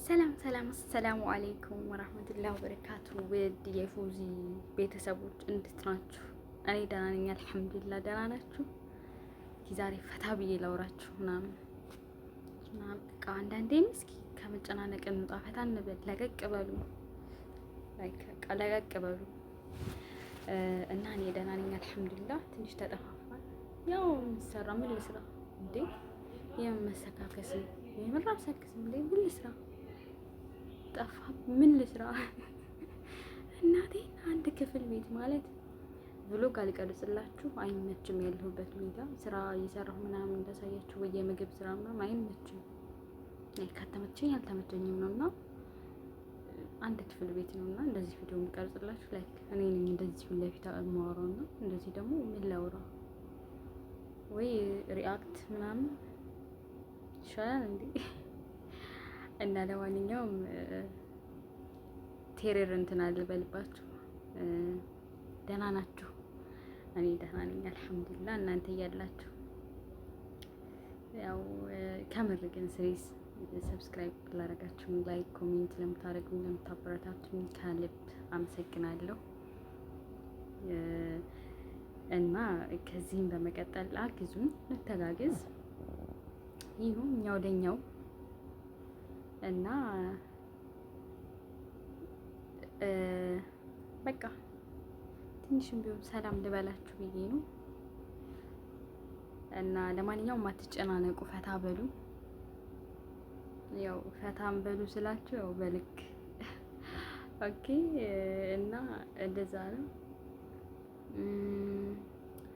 ሰላም አሰላሙ አለይኩም ወራህመቱላሂ ወበረካቱ። ውድ የፉዚ ቤተሰቦች እንዴት ናችሁ? እኔ ደህና ነኝ አልሐምዱሊላህ። ደህና ናችሁ? ዛሬ ፈታ ብዬ ላውራችሁ ምናምን በቃ አንዳንዴም እስኪ ከመጨናነቅ እንውጣ፣ ፈታ እንበል፣ ለቀቅ በሉ ለቀቅ በሉ እና እኔ ደህና ነኝ አልሐምዱሊላህ። ትንሽ ተጠፋፋል። ያው የሚሰራ ምን ልስራ እንዴ? የመሰካከስ የምራብ ሰክስ እንዴ? ምን ልስራ ጠፋ። ምን ልስራ? እናቴ አንድ ክፍል ቤት ማለት ብሎግ አልቀርጽላችሁ አይመችም። ያለሁበት ሁኔታ ስራ እየሰራሁ ምናምን እንዳሳያችሁ ወይ የምግብ ስራ ምናምን አይመችም። ከተመቸኝ አልተመቸኝም ነውና አንድ ክፍል ቤት ነውና እንደዚህ ቪዲዮ የምቀርጽላችሁ ላይክ እኔ ነኝ እንደዚህ ፊት ለፊት የማወራውና እንደዚህ ደግሞ ምን ላውራ ወይ ሪአክት ምናምን ይሻላል እንዴ? እና ለማንኛውም ቴሬር እንትን አልበልባችሁ። ደህና ናችሁ? እኔ ደህና ነኝ አልሐምዱሊላህ። እናንተ እያላችሁ ያው ከምር ግን ስሪስ ሰብስክራይብ ላደረጋችሁ፣ ላይክ ኮሜንት ለምታደርጉኝ፣ ለምታበረታቱኝ ከልብ አመሰግናለሁ። እና ከዚህም በመቀጠል አግዙኝ፣ እንተጋገዝ፣ ይሁን እኛ ወደኛው እና በቃ ትንሽም ቢሆን ሰላም ልበላችሁ ብዬ ነው። እና ለማንኛውም አትጨናነቁ፣ ፈታ በሉ። ያው ፈታም በሉ ስላችሁ ያው በልክ ኦኬ። እና እንደዛ ነው።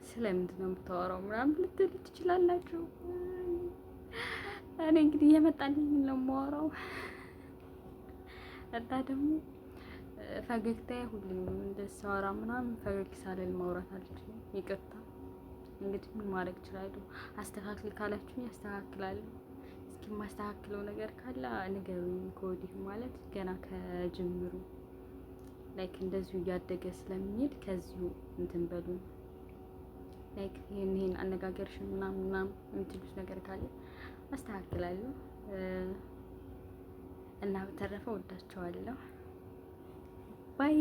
ስለምንድን ነው የምታወራው ምናምን ልትሉ ትችላላችሁ። እኔ እንግዲህ የመጣልኝ ነው የማወራው። እና ደግሞ ፈገግታዬ ሁሌም እንደሳወራ ምናምን ፈገግ ሳልል ማውራት አልችልም። ይቅርታ እንግዲህ ምን ማድረግ እችላለሁ? አስተካክል ካላችሁኝ አስተካክላለሁ። እስኪ የማስተካክለው ነገር ካለ ንገሩኝ ከወዲሁ። ማለት ገና ከጅምሩ ላይክ እንደዚሁ እያደገ ስለሚሄድ ከዚሁ እንትን በሉ። ላይክ ይሄን አነጋገርሽን ምናምን የምትሉት ነገር ካለ አስተካክላለሁ። እና በተረፈ ወዳቸዋለሁ። ባይ